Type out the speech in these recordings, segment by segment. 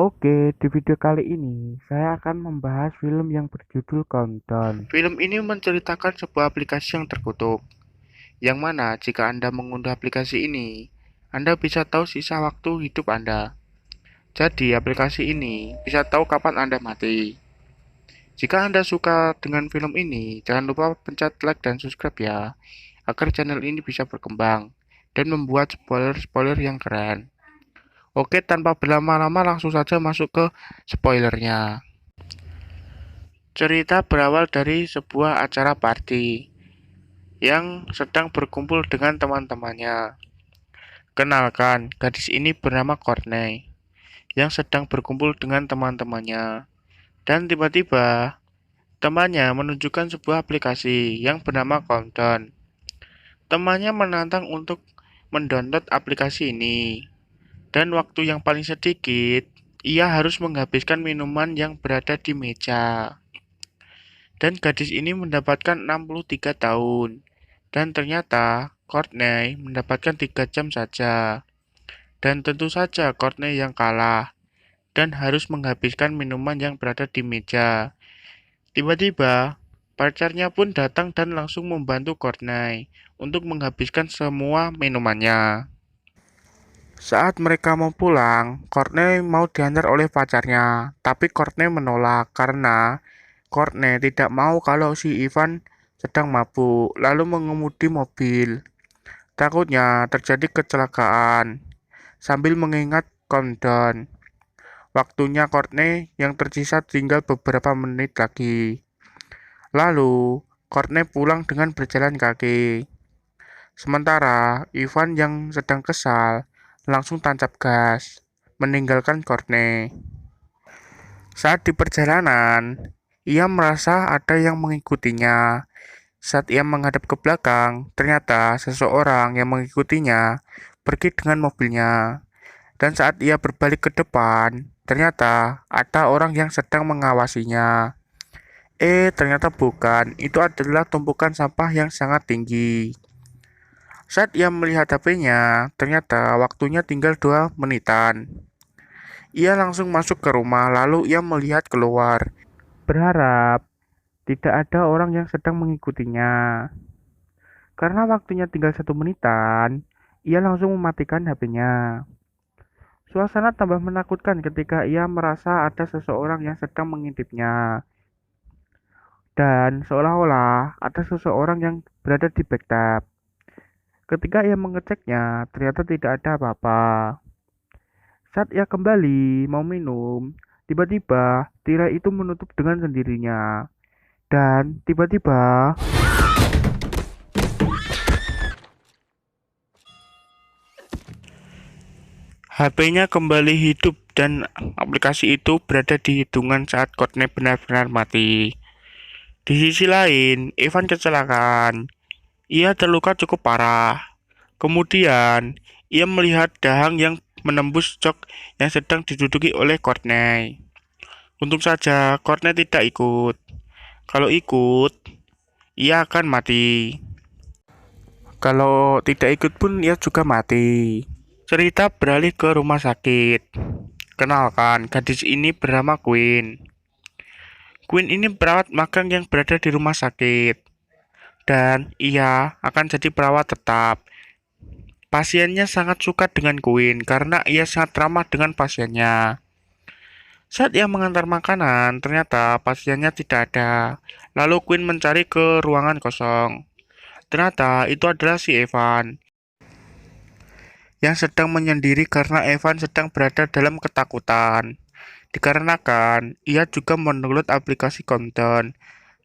Oke, di video kali ini saya akan membahas film yang berjudul Countdown. Film ini menceritakan sebuah aplikasi yang terkutuk, yang mana jika Anda mengunduh aplikasi ini, Anda bisa tahu sisa waktu hidup Anda. Jadi, aplikasi ini bisa tahu kapan Anda mati. Jika Anda suka dengan film ini, jangan lupa pencet like dan subscribe ya, agar channel ini bisa berkembang dan membuat spoiler-spoiler yang keren. Oke, tanpa berlama-lama langsung saja masuk ke spoilernya. Cerita berawal dari sebuah acara party yang sedang berkumpul dengan teman-temannya. Kenalkan, gadis ini bernama Courtney, yang sedang berkumpul dengan teman-temannya. Dan tiba-tiba, temannya menunjukkan sebuah aplikasi yang bernama Countdown. Temannya menantang untuk mendownload aplikasi ini. Dan waktu yang paling sedikit, ia harus menghabiskan minuman yang berada di meja. Dan gadis ini mendapatkan 63 tahun. Dan ternyata Courtney mendapatkan 3 jam saja. Dan tentu saja Courtney yang kalah dan harus menghabiskan minuman yang berada di meja. Tiba-tiba, pacarnya pun datang dan langsung membantu Courtney untuk menghabiskan semua minumannya. Saat mereka mau pulang, Courtney mau diantar oleh pacarnya, tapi Courtney menolak karena Courtney tidak mau kalau si Ivan sedang mabuk, lalu mengemudi mobil. Takutnya terjadi kecelakaan. Sambil mengingat countdown, waktunya Courtney yang tersisa tinggal beberapa menit lagi. Lalu, Courtney pulang dengan berjalan kaki. Sementara Ivan yang sedang kesal langsung tancap gas, meninggalkan Courtney. Saat di perjalanan, ia merasa ada yang mengikutinya. Saat ia menghadap ke belakang, ternyata seseorang yang mengikutinya pergi dengan mobilnya. Dan saat ia berbalik ke depan, ternyata ada orang yang sedang mengawasinya. Ternyata bukan. Itu adalah tumpukan sampah yang sangat tinggi. Saat ia melihat HP-nya, ternyata waktunya tinggal 2 menitan. Ia langsung masuk ke rumah, lalu ia melihat keluar. Berharap tidak ada orang yang sedang mengikutinya. Karena waktunya tinggal 1 menitan, ia langsung mematikan HP-nya. Suasana tambah menakutkan ketika ia merasa ada seseorang yang sedang mengintipnya. Dan seolah-olah ada seseorang yang berada di backup. Ketika ia mengeceknya, ternyata tidak ada apa-apa. Saat ia kembali mau minum, tiba-tiba tirai itu menutup dengan sendirinya. Dan tiba-tiba HP-nya kembali hidup dan aplikasi itu berada di hitungan saat Courtney benar-benar mati. Di sisi lain, Evan kecelakaan. Ia terluka cukup parah. Kemudian, ia melihat dahang yang menembus jok yang sedang diduduki oleh Courtney. Untung saja Courtney tidak ikut. Kalau ikut, ia akan mati. Kalau tidak ikut pun ia juga mati. Cerita beralih ke rumah sakit. Kenalkan, gadis ini bernama Queen. Queen ini perawat magang yang berada di rumah sakit. Dan ia akan jadi perawat tetap. Pasiennya sangat suka dengan Queen karena ia sangat ramah dengan pasiennya. Saat ia mengantar makanan, ternyata pasiennya tidak ada. Lalu Queen mencari ke ruangan kosong. Ternyata itu adalah si Evan yang sedang menyendiri karena Evan sedang berada dalam ketakutan. Dikarenakan ia juga mendownload aplikasi Countdown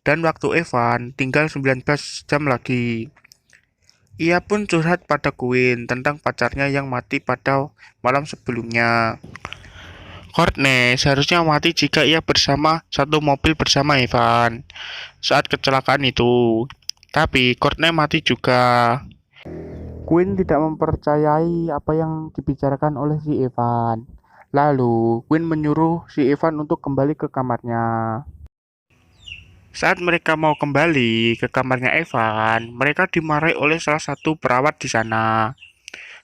dan waktu Evan tinggal 19 jam lagi. Ia pun curhat pada Queen tentang pacarnya yang mati pada malam sebelumnya. Courtney seharusnya mati jika ia bersama satu mobil bersama Evan saat kecelakaan itu. Tapi Courtney mati juga. Queen tidak mempercayai apa yang dibicarakan oleh si Evan. Lalu, Queen menyuruh si Evan untuk kembali ke kamarnya. Saat mereka mau kembali ke kamarnya Evan, mereka dimarahi oleh salah satu perawat di sana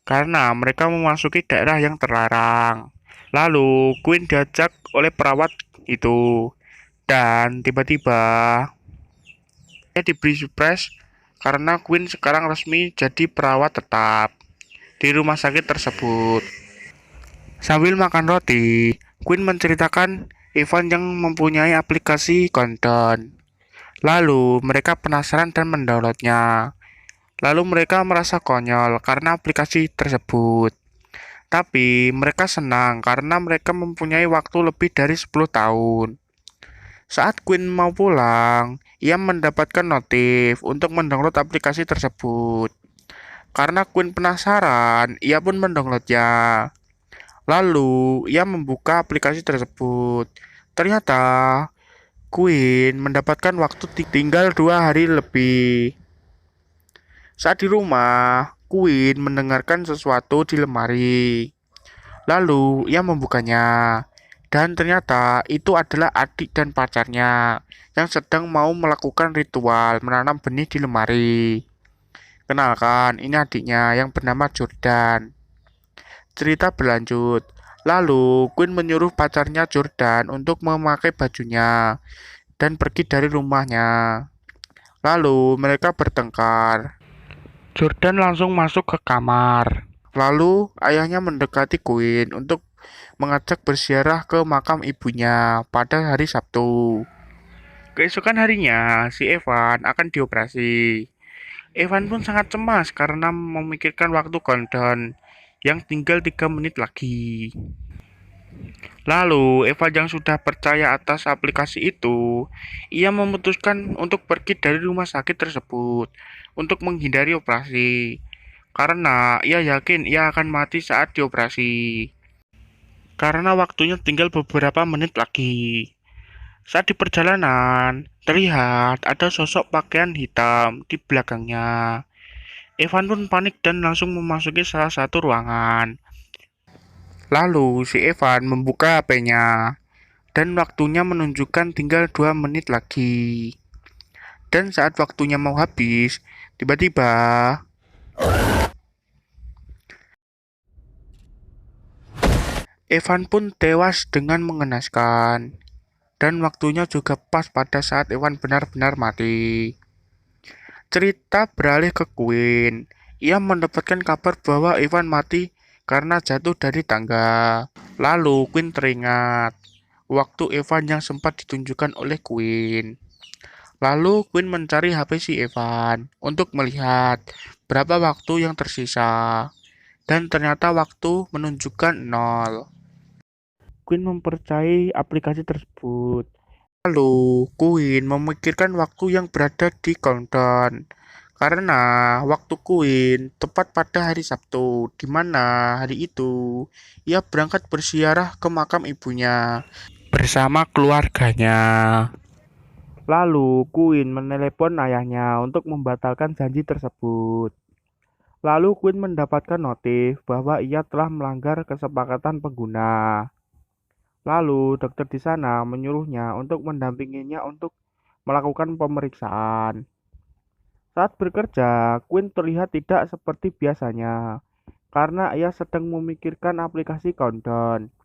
karena mereka memasuki daerah yang terlarang. Lalu Queen diajak oleh perawat itu dan tiba-tiba dia diberi surprise karena Queen sekarang resmi jadi perawat tetap di rumah sakit tersebut. Sambil makan roti, Queen menceritakan Ivan yang mempunyai aplikasi Countdown. Lalu mereka penasaran dan mendownloadnya. Lalu mereka merasa konyol karena aplikasi tersebut. Tapi mereka senang karena mereka mempunyai waktu lebih dari 10 tahun. Saat Queen mau pulang, ia mendapatkan notif untuk mendownload aplikasi tersebut. Karena Queen penasaran, ia pun mendownloadnya. Lalu, ia membuka aplikasi tersebut. Ternyata, Queen mendapatkan waktu tinggal 2 hari lebih. Saat di rumah, Queen mendengarkan sesuatu di lemari. Lalu, ia membukanya. Dan ternyata itu adalah adik dan pacarnya yang sedang mau melakukan ritual menanam benih di lemari. Kenalkan, ini adiknya yang bernama Jordan. Cerita berlanjut. Lalu, Queen menyuruh pacarnya Jordan untuk memakai bajunya dan pergi dari rumahnya. Lalu, mereka bertengkar. Jordan langsung masuk ke kamar. Lalu, ayahnya mendekati Queen untuk mengajak berziarah ke makam ibunya pada hari Sabtu. Keesokan harinya, si Evan akan dioperasi. Evan pun sangat cemas karena memikirkan waktu countdown yang tinggal 3 menit lagi. Lalu, Eva yang sudah percaya atas aplikasi itu, ia memutuskan untuk pergi dari rumah sakit tersebut untuk menghindari operasi. Karena ia yakin ia akan mati saat dioperasi. Karena waktunya tinggal beberapa menit lagi. Saat di perjalanan, terlihat ada sosok pakaian hitam di belakangnya. Evan pun panik dan langsung memasuki salah satu ruangan. Lalu si Evan membuka HP-nya dan waktunya menunjukkan tinggal 2 menit lagi. Dan saat waktunya mau habis, tiba-tiba Evan pun tewas dengan mengenaskan. Dan waktunya juga pas pada saat Evan benar-benar mati. Cerita beralih ke Queen. Ia mendapatkan kabar bahwa Evan mati karena jatuh dari tangga. Lalu Queen teringat waktu Evan yang sempat ditunjukkan oleh Queen. Lalu Queen mencari HP si Evan untuk melihat berapa waktu yang tersisa. Dan ternyata waktu menunjukkan 0. Queen mempercayai aplikasi tersebut. Lalu, Queen memikirkan waktu yang berada di countdown. Karena waktu Queen tepat pada hari Sabtu, di mana hari itu ia berangkat berziarah ke makam ibunya bersama keluarganya. Lalu, Queen menelepon ayahnya untuk membatalkan janji tersebut. Lalu, Queen mendapatkan notif bahwa ia telah melanggar kesepakatan pengguna. Lalu, dokter di sana menyuruhnya untuk mendampinginya untuk melakukan pemeriksaan. Saat bekerja, Quinn terlihat tidak seperti biasanya karena ia sedang memikirkan aplikasi countdown.